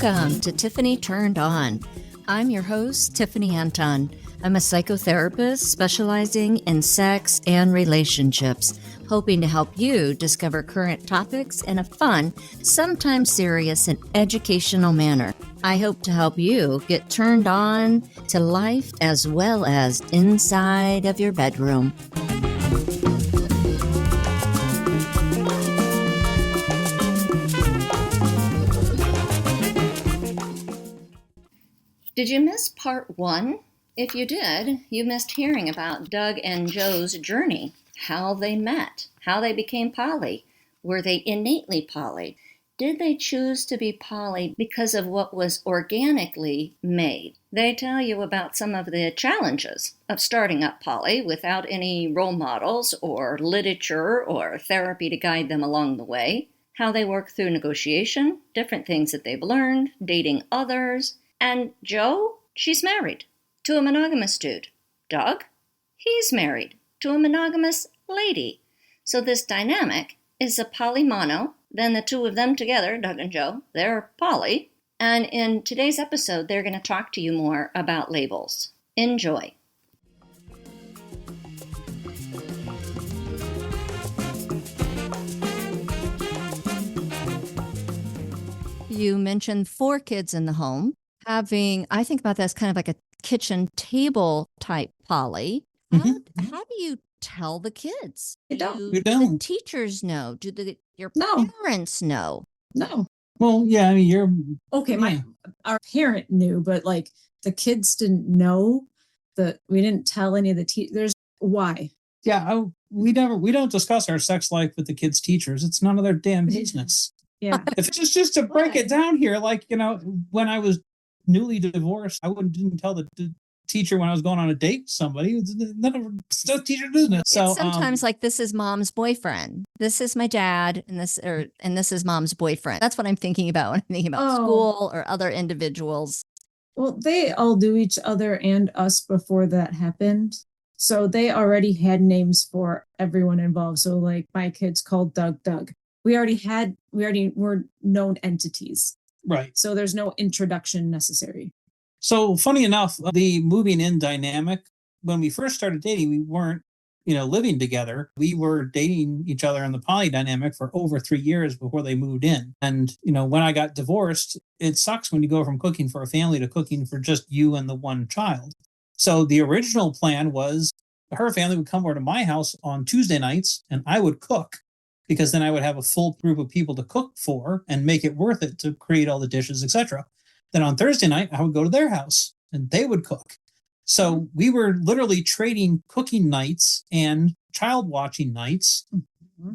Welcome to Tiffany Turned On. I'm your host, Tiffany Anton. I'm a psychotherapist specializing in sex and relationships, hoping to help you discover current topics in a fun, sometimes serious, and educational manner. I hope to help you get turned on to life as well as inside of your bedroom. Did you miss part 1? If you did, you missed hearing about Doug and Joe's journey, how they met, how they became poly. Were they innately poly? Did they choose to be poly because of what was organically made? They tell you about some of the challenges of starting up poly without any role models or literature or therapy to guide them along the way, how they work through negotiation, different things that they've learned, dating others. And Joe, she's married to a monogamous dude. Doug, he's married to a monogamous lady. So this dynamic is a polymono. Then the two of them together, Doug and Joe, they're poly. And in today's episode, they're going to talk to you more about labels. Enjoy. You mentioned 4 kids in the home. I think about that as kind of like a kitchen table type poly. How do you tell the kids? You don't. The teachers know? Do your parents know? No. Well, yeah, I mean, Okay, our parent knew, but like the kids didn't know that we didn't tell any of the teachers. Why? Yeah, we don't discuss our sex life with the kids' teachers. It's none of their damn business. Yeah. If it's just to break it down here, like, when I was newly divorced, I didn't tell the teacher when I was going on a date with somebody. It's none of the teacher's business. So it's sometimes like, this is mom's boyfriend. This is my dad, and this is mom's boyfriend. That's what I'm thinking about when I'm thinking about school or other individuals. Well, they all knew each other and us before that happened. So they already had names for everyone involved. So like my kids called Doug. We already were known entities. Right. So there's no introduction necessary. So funny enough, the moving in dynamic, when we first started dating, we weren't, living together. We were dating each other in the poly dynamic for over 3 years before they moved in. And, when I got divorced, it sucks when you go from cooking for a family to cooking for just you and the one child. So the original plan was her family would come over to my house on Tuesday nights and I would cook, because then I would have a full group of people to cook for and make it worth it to create all the dishes, etc. Then on Thursday night, I would go to their house and they would cook. So we were literally trading cooking nights and child watching nights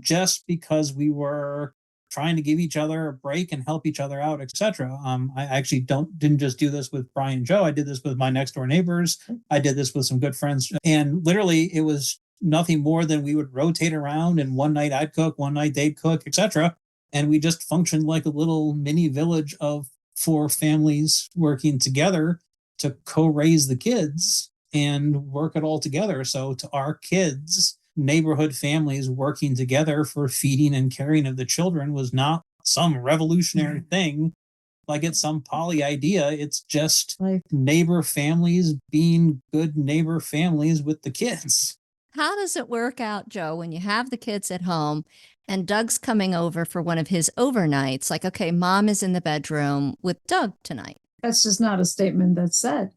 just because we were trying to give each other a break and help each other out, etc. I actually didn't just do this with Brian and Joe. I did this with my next door neighbors. I did this with some good friends. And literally it was nothing more than we would rotate around, and one night I'd cook, one night they'd cook, etc. And we just functioned like a little mini village of 4 families working together to co-raise the kids and work it all together. So to our kids, neighborhood families working together for feeding and caring of the children was not some revolutionary thing like it's some poly idea. It's just neighbor families being good neighbor families with the kids. How does it work out, Joe, when you have the kids at home and Doug's coming over for one of his overnights? Like, okay, mom is in the bedroom with Doug tonight. That's just not a statement that's said.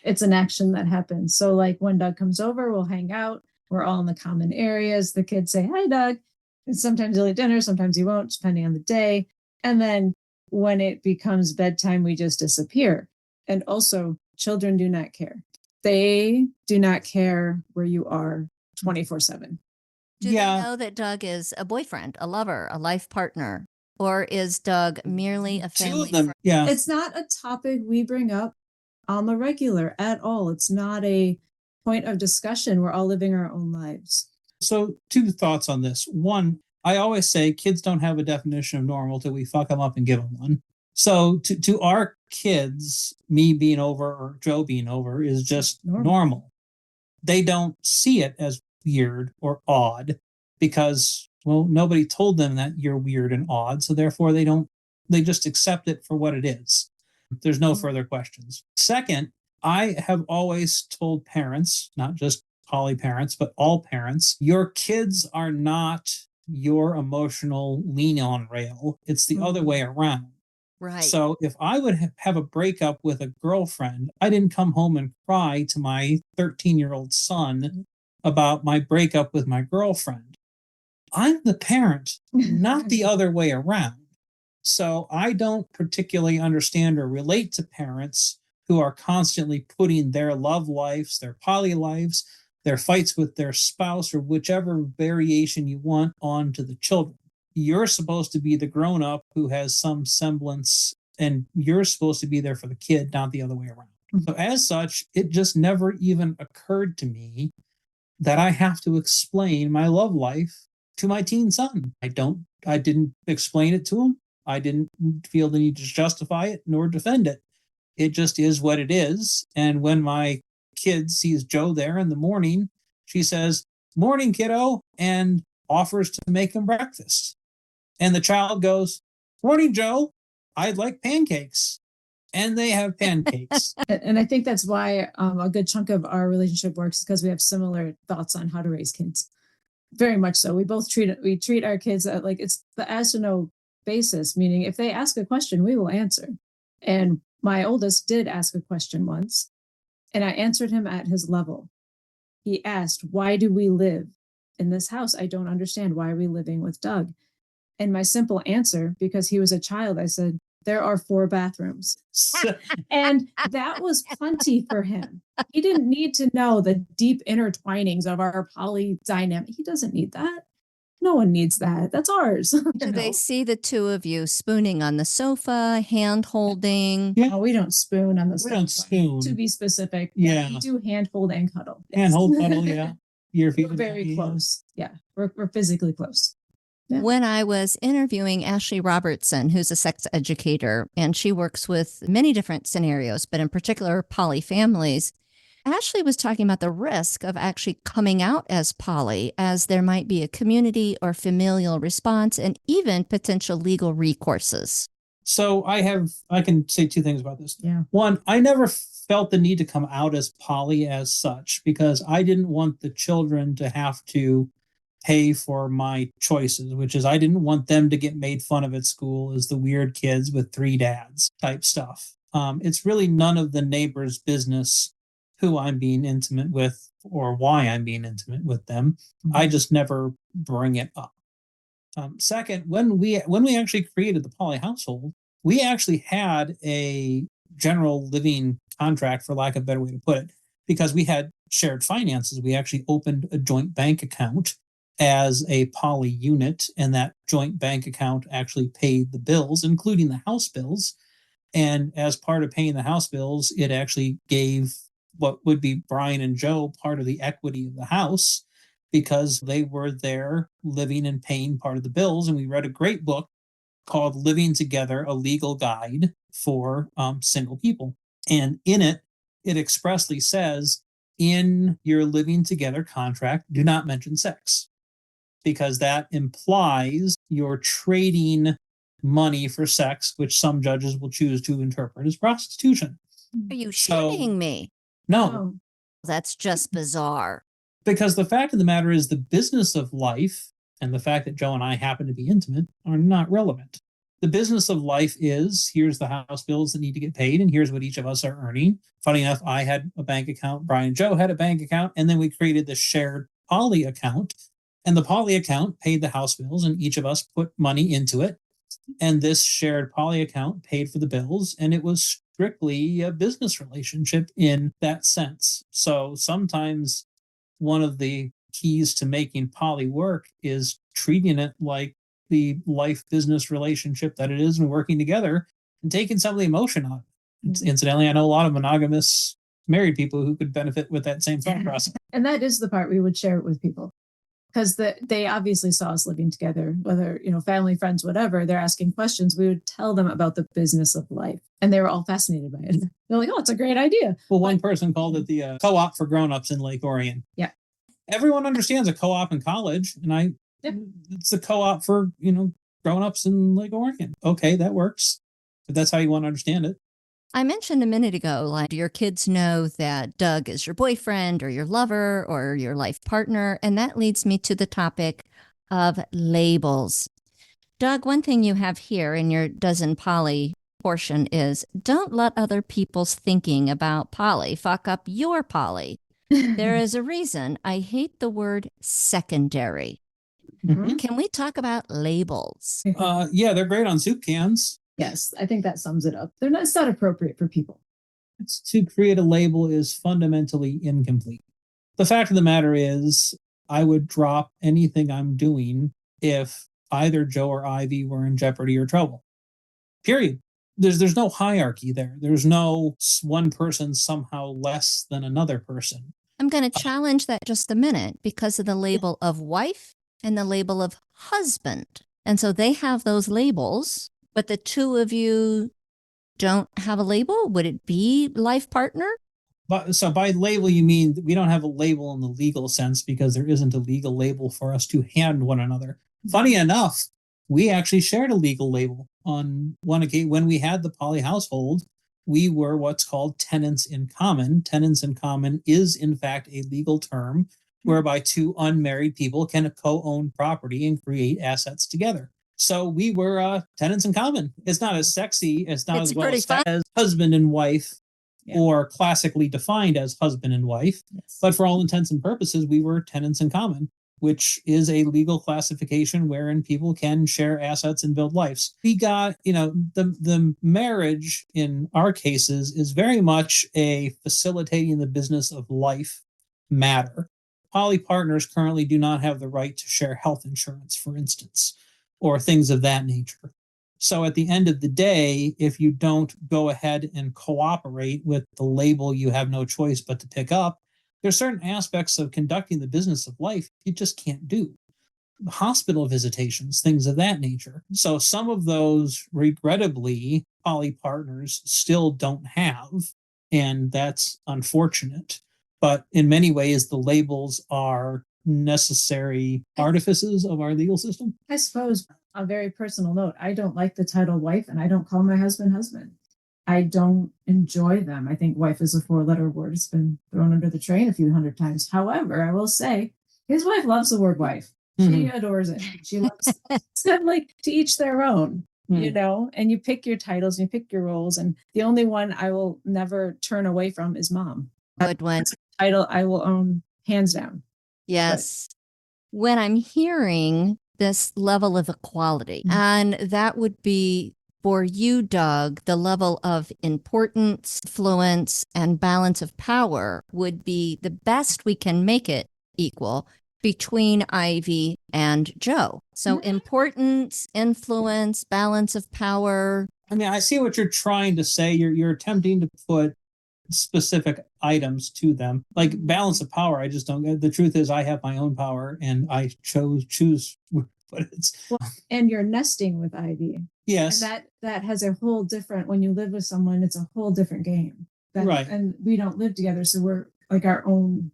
It's an action that happens. So like when Doug comes over, we'll hang out. We're all in the common areas. The kids say, hi, Doug. And sometimes he'll eat dinner. Sometimes he won't, depending on the day. And then when it becomes bedtime, we just disappear. And also, children do not care. They do not care where you are 24/7. Do they know that Doug is a boyfriend, a lover, a life partner? Or is Doug merely a family friend? Yeah. It's not a topic we bring up on the regular at all. It's not a point of discussion. We're all living our own lives. So 2 thoughts on this. One, I always say kids don't have a definition of normal till we fuck them up and give them one. So to our kids, me being over or Joe being over is just normal. They don't see it as weird or odd because, well, nobody told them that you're weird and odd. So therefore they don't They just accept it for what it is. There's no further questions. Second, I have always told parents, not just poly parents, but all parents, your kids are not your emotional lean on rail. It's the other way around. Right. So if I would have a breakup with a girlfriend, I didn't come home and cry to my 13-year-old son about my breakup with my girlfriend. I'm the parent, not the other way around. So I don't particularly understand or relate to parents who are constantly putting their love lives, their poly lives, their fights with their spouse, or whichever variation you want onto the children. You're supposed to be the grown up who has some semblance, and you're supposed to be there for the kid, not the other way around. So as such, it just never even occurred to me that I have to explain my love life to my teen son. I didn't explain it to him. I didn't feel the need to justify it nor defend it. It just is what it is. And when my kid sees Joe there in the morning, she says, "Morning, kiddo," and offers to make him breakfast. And the child goes, "Morning, Joe. I'd like pancakes." And they have pancakes. And I think that's why a good chunk of our relationship works, because we have similar thoughts on how to raise kids. Very much so. We both treat our kids like it's the as to know basis, meaning if they ask a question, we will answer. And my oldest did ask a question once, and I answered him at his level. He asked, "Why do we live in this house? I don't understand. Why are we living with Doug?" And my simple answer, because he was a child, I said, "There are 4 bathrooms." And that was plenty for him. He didn't need to know the deep intertwinings of our poly dynamic. He doesn't need that. No one needs that. That's ours. Do they see the two of you spooning on the sofa, hand holding? Yeah. Oh, we don't spoon on the We don't sofa. spoon. To be specific, Yeah. we do handhold and cuddle. Handhold, cuddle, yeah. Your feet We're very close. Yeah, we're physically close. Yeah. When I was interviewing Ashley Robertson, who's a sex educator, and she works with many different scenarios, but in particular poly families, Ashley was talking about the risk of actually coming out as poly, as there might be a community or familial response and even potential legal recourses. So I can say 2 things about this. Yeah. One, I never felt the need to come out as poly as such, because I didn't want the children to have to pay for my choices, which is I didn't want them to get made fun of at school as the weird kids with 3 dads type stuff. It's really none of the neighbors' business who I'm being intimate with or why I'm being intimate with them. I just never bring it up. Second, when we actually created the poly household, we actually had a general living contract, for lack of a better way to put it, because we had shared finances. We actually opened a joint bank account as a poly unit, and that joint bank account actually paid the bills, including the house bills. And as part of paying the house bills, it actually gave what would be Brian and Joe part of the equity of the house, because they were there living and paying part of the bills. And we read a great book called Living Together, a Legal Guide for Single People. And in it, it expressly says, in your living together contract, do not mention sex, because that implies you're trading money for sex, which some judges will choose to interpret as prostitution. Are you shitting me? No, Oh, That's just bizarre. because the fact of the matter is the business of life and the fact that Joe and I happen to be intimate are not relevant. The business of life is, here's the house bills that need to get paid, and here's what each of us are earning. Funny enough, I had a bank account, Brian and Joe had a bank account, and then we created the shared poly account. And the poly account paid the house bills, and each of us put money into it. And this shared poly account paid for the bills, and it was strictly a business relationship in that sense. So sometimes one of the keys to making poly work is treating it like the life business relationship that it is, and working together and taking some of the emotion out. Incidentally, I know a lot of monogamous married people who could benefit with that same thought process. and that is the part we would share it with people, because they obviously saw us living together, whether, family, friends, whatever. They're asking questions. We would tell them about the business of life, and they were all fascinated by it. They're like, "Oh, it's a great idea." Well, one person called it the co-op for grown-ups in Lake Orion. Yeah. Everyone understands a co-op in college, and it's a co-op for, grown-ups in Lake Oregon. Okay, that works. If that's how you want to understand it. I mentioned a minute ago, like, your kids know that Doug is your boyfriend or your lover or your life partner. And that leads me to the topic of labels. Doug, one thing you have here in your dozen poly portion is don't let other people's thinking about poly fuck up your poly. There is a reason I hate the word secondary. Mhm. Can we talk about labels? Yeah, they're great on soup cans. Yes, I think that sums it up. It's not appropriate for people. To create a label is fundamentally incomplete. The fact of the matter is, I would drop anything I'm doing if either Joe or Ivy were in jeopardy or trouble. Period. There's no hierarchy there. There's no one person somehow less than another person. I'm going to challenge that just a minute because of the label of wife and the label of husband. And so they have those labels, but the two of you don't have a label. Would it be life partner? So by label, you mean we don't have a label in the legal sense because there isn't a legal label for us to hand one another. Funny enough, we actually shared a legal label on one occasion when we had the poly household. We were what's called tenants in common. Tenants in common is, in fact, a legal term whereby two unmarried people can co-own property and create assets together. So we were tenants in common. It's not as sexy. It's not as well as husband and wife, or classically defined as husband and wife. Yes. But for all intents and purposes, we were tenants in common, which is a legal classification wherein people can share assets and build lives. We got, the marriage in our cases is very much a facilitating the business of life matter. Poly partners currently do not have the right to share health insurance, for instance, or things of that nature. So at the end of the day, if you don't go ahead and cooperate with the label you have no choice but to pick up, there's certain aspects of conducting the business of life you just can't do. Hospital visitations, things of that nature. So some of those, regrettably, poly partners still don't have, and that's unfortunate. But in many ways, the labels are necessary artifices of our legal system. I suppose, on a very personal note, I don't like the title wife, and I don't call my husband husband. I don't enjoy them. I think wife is a 4-letter word. It's been thrown under the train a few hundred times. However, I will say his wife loves the word wife. She adores it. She loves it. Like, to each their own, and you pick your titles and you pick your roles. And the only one I will never turn away from is mom. Good one. That's a title I will own hands down. Yes. But when I'm hearing this level of equality, and that would be for you, Doug, the level of importance, influence, and balance of power would be the best we can make it equal between Ivy and Joe. So importance, influence, balance of power. I mean, I see what you're trying to say. You're attempting to put specific items to them, like balance of power. I just don't get. The truth is I have my own power and I choose, but it's and you're nesting with Ivy. Yes. And that has a whole different, when you live with someone, it's a whole different game. Right. And we don't live together. So we're like our own,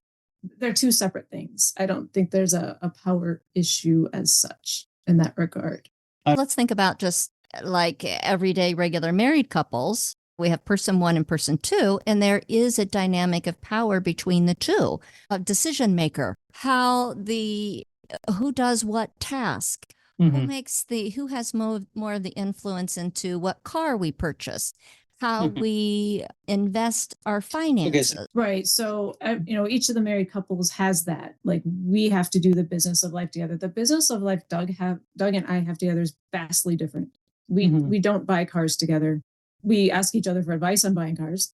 they're two separate things. I don't think there's a power issue as such in that regard. Let's think about just like everyday regular married couples. We have person one and person two, and there is a dynamic of power between the two. A decision maker, who does what task, who has more of the influence into what car we purchase, how we invest our finances. Okay. Right. So, each of the married couples has that. Like, we have to do the business of life together. The business of life Doug and I have together is vastly different. We don't buy cars together. We ask each other for advice on buying cars.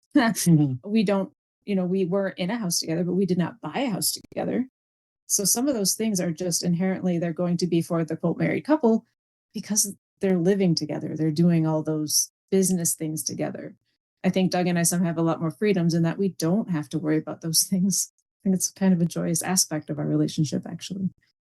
We don't, we were in a house together, but we did not buy a house together. So some of those things are just inherently, they're going to be for the quote married couple because they're living together. They're doing all those business things together. I think Doug and I somehow have a lot more freedoms in that we don't have to worry about those things. I think it's kind of a joyous aspect of our relationship, actually.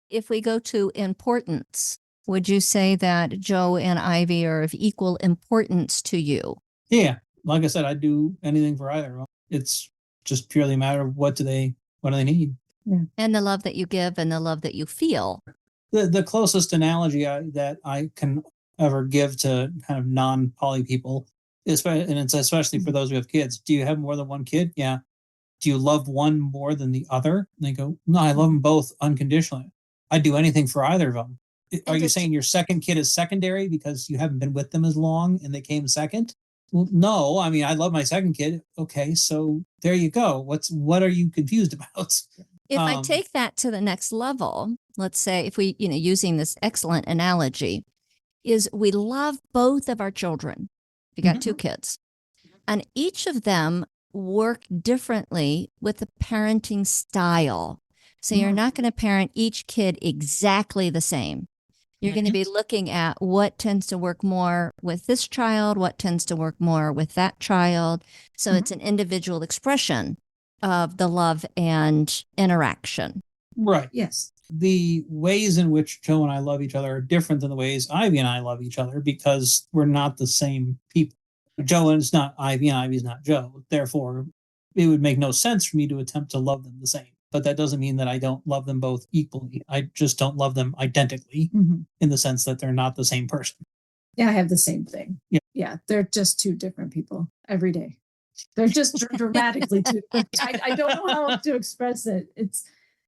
If we go to importance, would you say that Joe and Ivy are of equal importance to you? Yeah. Like I said, I'd do anything for either. It's just purely a matter of what do they need. Yeah. And the love that you give and the love that you feel. The closest analogy that I can ever give to kind of non-poly people, and it's especially for those who have kids. Do you have more than one kid? Yeah. Do you love one more than the other? And they go, no, I love them both unconditionally. I'd do anything for either of them. Are you saying your second kid is secondary because you haven't been with them as long and they came second? Well, no, I mean, I love my second kid. Okay, so there you go. What are you confused about? If I take that to the next level, let's say if we, using this excellent analogy, is we love both of our children. You got two kids, and each of them work differently with the parenting style. So you're not going to parent each kid exactly the same. You're going to be looking at what tends to work more with this child, what tends to work more with that child. So it's an individual expression of the love and interaction. Right. Yes. The ways in which Joe and I love each other are different than the ways Ivy and I love each other because we're not the same people. Joe is not Ivy and Ivy is not Joe. Therefore, it would make no sense for me to attempt to love them the same. But that doesn't mean that I don't love them both equally. I just don't love them identically in the sense that they're not the same person. Yeah, I have the same thing. Yeah, they're just two different people every day. They're just dramatically too. I don't know how else to express it. It's,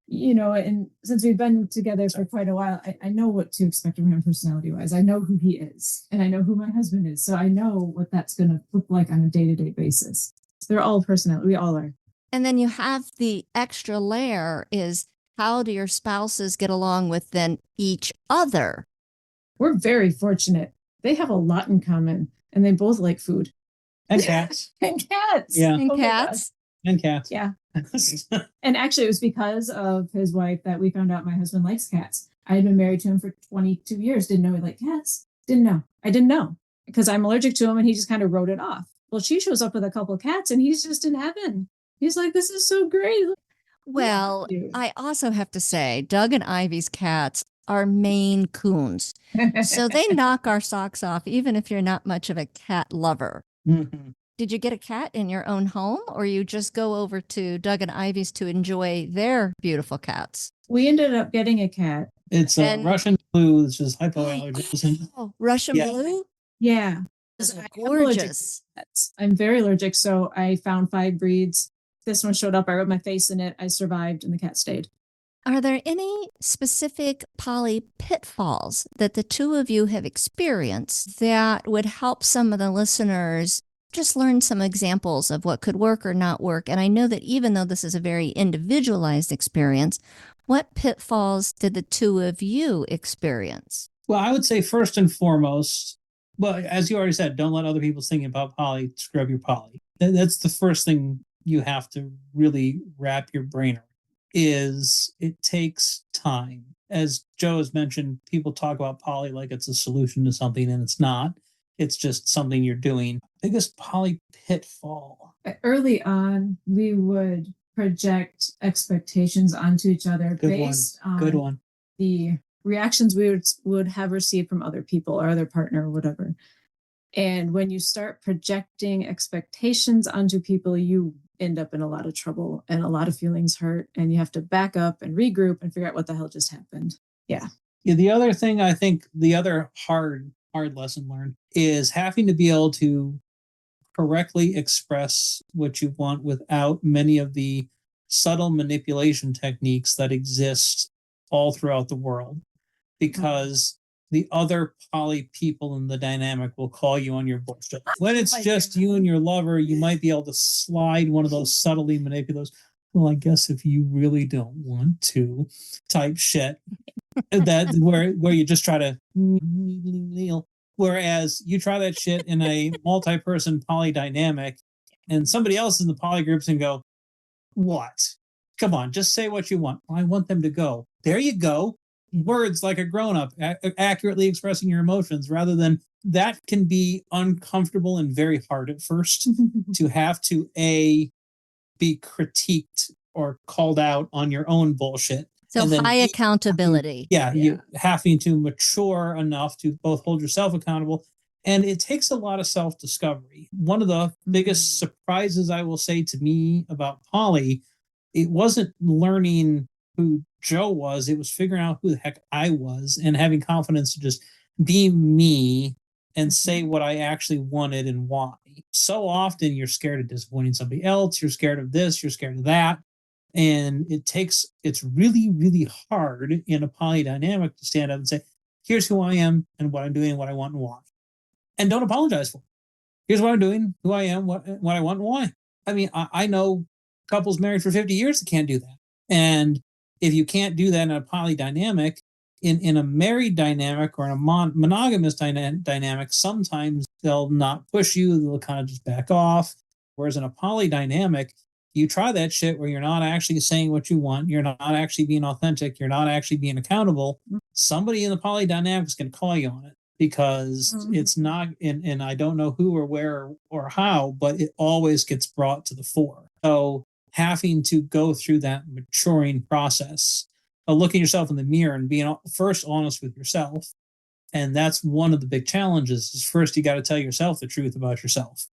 and since we've been together for quite a while, I know what to expect from him personality-wise. I know who he is, and I know who my husband is. So I know what that's going to look like on a day-to-day basis. They're all personality. We all are. And then you have the extra layer is how do your spouses get along with then each other? We're very fortunate. They have a lot in common, and they both like food. And cats. And cats. Yeah. And cats. And cats. Yeah. And actually, it was because of his wife that we found out my husband likes cats. I had been married to him for 22 years. Didn't know he liked cats. Didn't know. I didn't know because I'm allergic to him and he just kind of wrote it off. Well, she shows up with a couple of cats and he's just in heaven. He's like, this is so great. Well, I also have to say, Doug and Ivy's cats are Maine Coons. So they knock our socks off, even if you're not much of a cat lover. Did you get a cat in your own home or you just go over to Doug and Ivy's to enjoy their beautiful cats? We ended up getting a cat. It's a Russian blue, which is hypoallergenic. Oh, Russian blue? Yeah. Gorgeous. I'm very allergic, so I found 5 breeds. This one showed up. I rubbed my face in it. I survived, and the cat stayed. Are there any specific poly pitfalls that the two of you have experienced that would help some of the listeners just learn some examples of what could work or not work? And I know that even though this is a very individualized experience, what pitfalls did the two of you experience? Well, I would say first and foremost, well, as you already said, don't let other people's thinking about poly screw up your poly. That's the first thing you have to really wrap your brain around. Is it takes time. As Joe has mentioned, people talk about poly like it's a solution to something, and it's not. It's just something you're doing. Biggest poly pitfall. Early on, we would project expectations onto each other based on the reactions we would have received from other people or other partner or whatever. And when you start projecting expectations onto people, you end up in a lot of trouble and a lot of feelings hurt, and you have to back up and regroup and figure out what the hell just happened. Yeah. The other thing, I think the other hard lesson learned is having to be able to correctly express what you want without many of the subtle manipulation techniques that exist all throughout the world, because the other poly people in the dynamic will call you on your bullshit. When it's just you and your lover, you might be able to slide one of those subtly manipulate. Well, I guess if you really don't want to type shit, that where you just try to kneel. Whereas you try that shit in a multi-person poly dynamic, and somebody else in the poly groups and go, "What? Come on, just say what you want." Well, I want them to go. There you go. Words like a grown-up, accurately expressing your emotions, rather than that can be uncomfortable and very hard at first to have to be critiqued or called out on your own bullshit. So high accountability. You having to mature enough to both hold yourself accountable. And it takes a lot of self-discovery. One of the biggest surprises, I will say, to me about poly, it wasn't learning who Joe was. It was figuring out who the heck I was and having confidence to just be me and say what I actually wanted and why. So often you're scared of disappointing somebody else. You're scared of this. You're scared of that. And it's really, really hard in a poly dynamic to stand up and say, here's who I am and what I'm doing and what I want and why. And don't apologize for it. Here's what I'm doing, who I am, what I want and why. I mean, I know couples married for 50 years that can't do that. And if you can't do that in a poly dynamic, in a married dynamic or in a monogamous dynamic, sometimes they'll not push you. They'll kind of just back off. Whereas in a poly dynamic, you try that shit where you're not actually saying what you want. You're not actually being authentic. You're not actually being accountable. Somebody in the poly dynamic is going to call you on it because it's not, and I don't know who or where or how, but it always gets brought to the fore. So having to go through that maturing process of looking yourself in the mirror and being first honest with yourself. And that's one of the big challenges is first you got to tell yourself the truth about yourself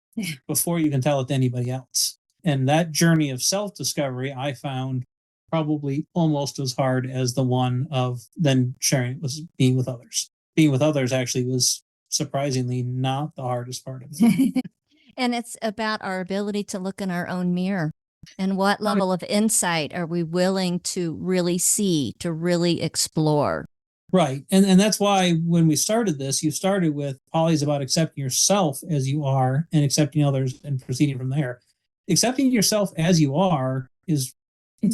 before you can tell it to anybody else. And that journey of self-discovery, I found probably almost as hard as the one of then sharing it was being with others. Being with others actually was surprisingly not the hardest part of it. And it's about our ability to look in our own mirror. And what level of insight are we willing to really see, to really explore? Right. And that's why when we started this, you started with poly's about accepting yourself as you are and accepting others and proceeding from there. Accepting yourself as you are it's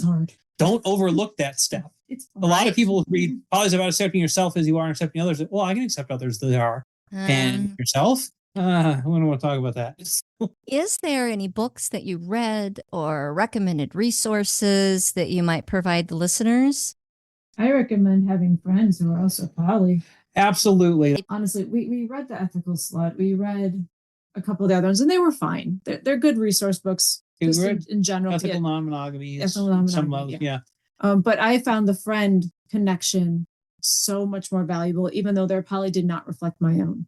hard. Don't overlook that step. A lot of people read poly's about accepting yourself as you are and accepting others. Well, I can accept others as they are. And yourself? I don't want to talk about that. Is there any books that you read or recommended resources that you might provide the listeners? I recommend having friends who are also poly. Absolutely. Honestly, we read The Ethical Slut. We read a couple of the other ones, and they were fine. They're good resource books just in general. Ethical non-monogamy. Yeah. But I found the friend connection so much more valuable, even though their poly did not reflect my own.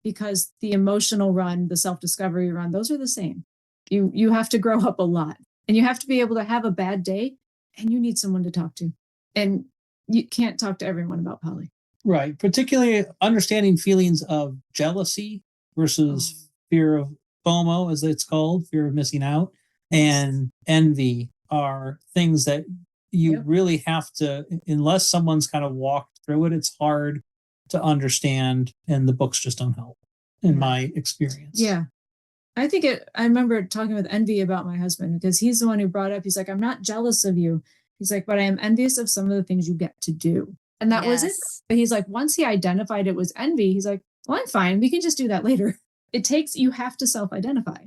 Because the emotional run, the self-discovery run, those are the same. You have to grow up a lot, and you have to be able to have a bad day, and you need someone to talk to. And you can't talk to everyone about poly. Right. Particularly understanding feelings of jealousy versus fear of FOMO, as it's called, fear of missing out, and envy are things that you really have to, unless someone's kind of walked through it, it's hard to understand, and the books just don't help, in my experience. Yeah. I remember talking with Envy about my husband because he's the one who brought up, he's like, I'm not jealous of you. He's like, but I am envious of some of the things you get to do. And that was it. But he's like, once he identified it was envy, he's like, well, I'm fine. We can just do that later. You have to self-identify.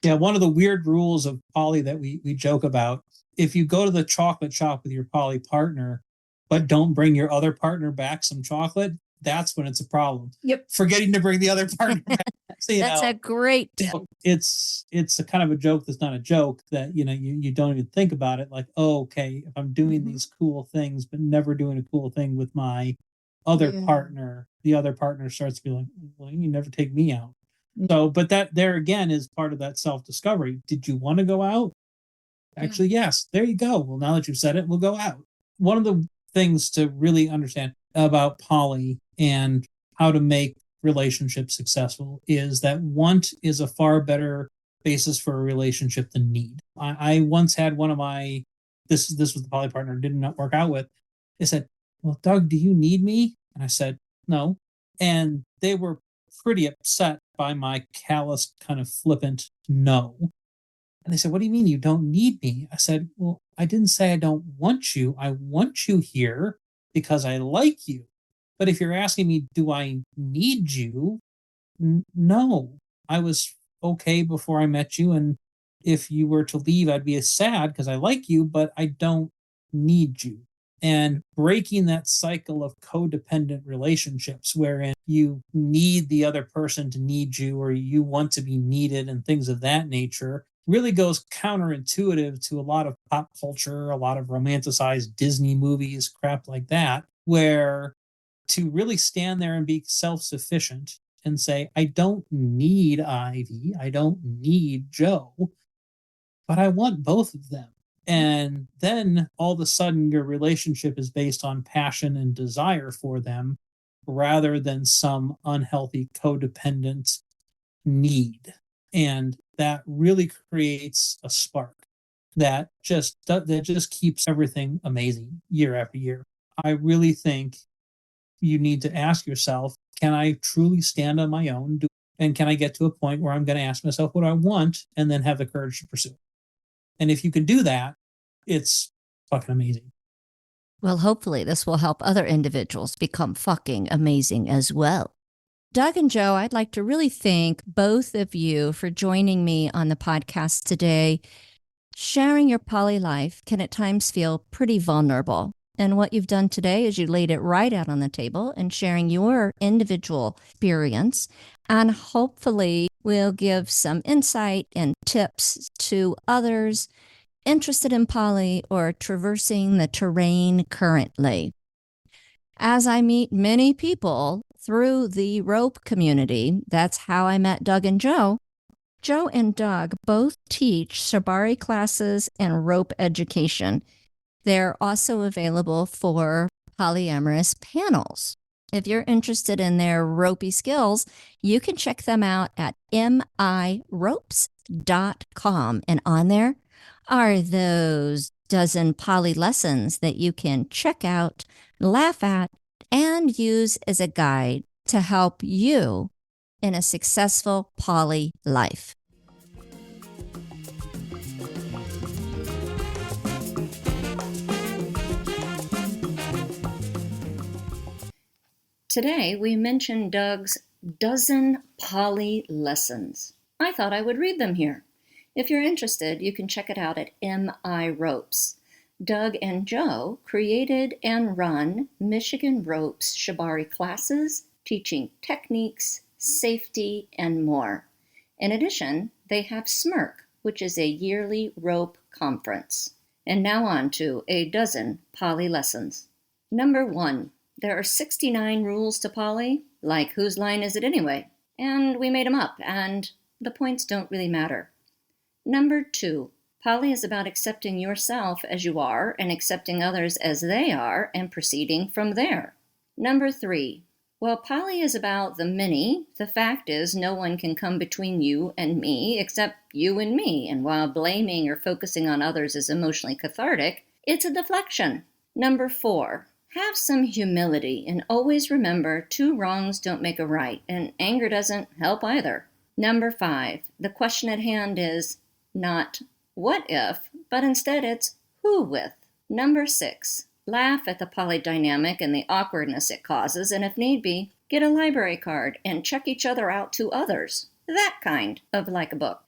Yeah. One of the weird rules of poly that we joke about, if you go to the chocolate shop with your poly partner, but don't bring your other partner back some chocolate, that's when it's a problem. Yep. Forgetting to bring the other partner back. So, that's a great tip. It's a kind of a joke that's not a joke that, you don't even think about it. Like, oh, okay, if I'm doing these cool things, but never doing a cool thing with my other partner, the other partner starts to be like, well, you never take me out. So, but that there again is part of that self-discovery. Did you want to go out? Actually, yes. There you go. Well, now that you've said it, we'll go out. One of the things to really understand about poly and how to make relationships successful is that want is a far better basis for a relationship than need. I once had one of my, this was the poly partner did not work out with. They said, well, Doug, do you need me? And I said, no. And they were pretty upset by my callous, kind of flippant no. And they said, what do you mean you don't need me? I said, well, I didn't say I don't want you. I want you here because I like you. But if you're asking me, do I need you? No. I was okay before I met you. And if you were to leave, I'd be sad because I like you, but I don't need you. And breaking that cycle of codependent relationships wherein you need the other person to need you or you want to be needed and things of that nature really goes counterintuitive to a lot of pop culture, a lot of romanticized Disney movies, crap like that, where to really stand there and be self-sufficient and say, I don't need Ivy, I don't need Joe, but I want both of them. And then all of a sudden, your relationship is based on passion and desire for them rather than some unhealthy codependent need. And that really creates a spark that just keeps everything amazing year after year. I really think you need to ask yourself, can I truly stand on my own? And can I get to a point where I'm going to ask myself what I want and then have the courage to pursue it? And if you can do that, it's fucking amazing. Well, hopefully this will help other individuals become fucking amazing as well. Doug and Joe, I'd like to really thank both of you for joining me on the podcast today. Sharing your poly life can at times feel pretty vulnerable. And what you've done today is you laid it right out on the table and sharing your individual experience, and hopefully will give some insight and tips to others interested in poly or traversing the terrain currently. As I meet many people through the rope community, that's how I met Doug and Joe. Joe and Doug both teach shibari classes and rope education. They're also available for polyamorous panels. If you're interested in their ropey skills, you can check them out at miropes.com. And on there are those dozen poly lessons that you can check out, laugh at, and use as a guide to help you in a successful poly life. Today, we mentioned Doug's dozen poly lessons. I thought I would read them here. If you're interested, you can check it out at MI Ropes. Doug and Joe created and run Michigan Ropes shibari classes, teaching techniques, safety, and more. In addition, they have SMIRC, which is a yearly rope conference. And now on to a dozen poly lessons. Number 1. There are 69 rules to poly, like whose line is it anyway? And we made them up, and the points don't really matter. Number 2, poly is about accepting yourself as you are and accepting others as they are and proceeding from there. Number 3, while poly is about the many, the fact is no one can come between you and me except you and me, and while blaming or focusing on others is emotionally cathartic, it's a deflection. Number 4, have some humility and always remember 2 wrongs don't make a right, and anger doesn't help either. Number 5, the question at hand is not what if, but instead it's who with. Number 6, laugh at the poly dynamic and the awkwardness it causes, and if need be, get a library card and check each other out to others. That kind of like a book.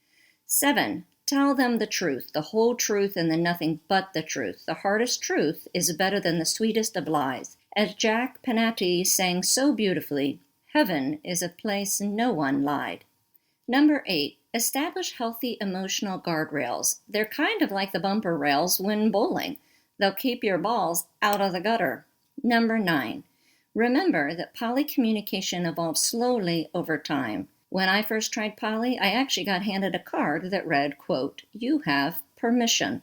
7, tell them the truth, the whole truth, and then nothing but the truth. The hardest truth is better than the sweetest of lies. As Jack Panatti sang so beautifully, heaven is a place no one lied. Number 8, establish healthy emotional guardrails. They're kind of like the bumper rails when bowling. They'll keep your balls out of the gutter. Number 9, remember that poly communication evolves slowly over time. When I first tried poly, I actually got handed a card that read, quote, you have permission.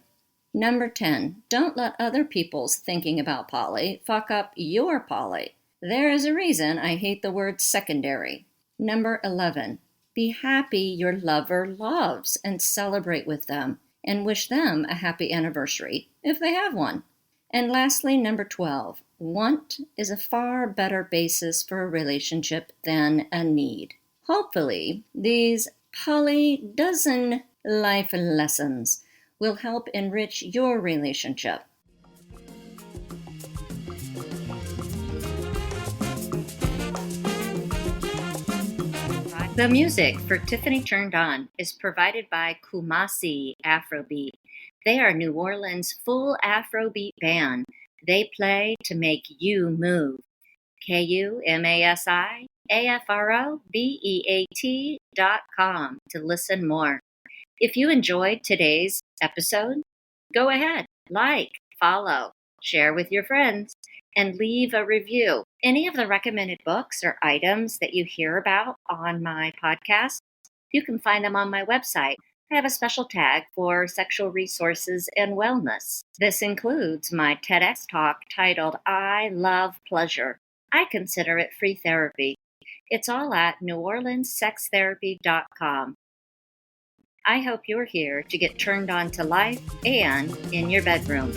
Number 10, don't let other people's thinking about poly fuck up your poly. There is a reason I hate the word secondary. Number 11, be happy your lover loves and celebrate with them and wish them a happy anniversary if they have one. And lastly, number 12, want is a far better basis for a relationship than a need. Hopefully, these poly dozen life lessons will help enrich your relationship. The music for Tiffany Turned On is provided by Kumasi Afrobeat. They are New Orleans' full Afrobeat band. They play to make you move. KUMASIAFROBEAT.com to listen more. If you enjoyed today's episode, go ahead, like, follow, share with your friends, and leave a review. Any of the recommended books or items that you hear about on my podcast, you can find them on my website, I have a special tag for sexual resources and wellness. This includes my TEDx talk titled I Love Pleasure. I consider it free therapy. It's all at neworleanssextherapy.com. I hope you're here to get turned on to life and in your bedroom.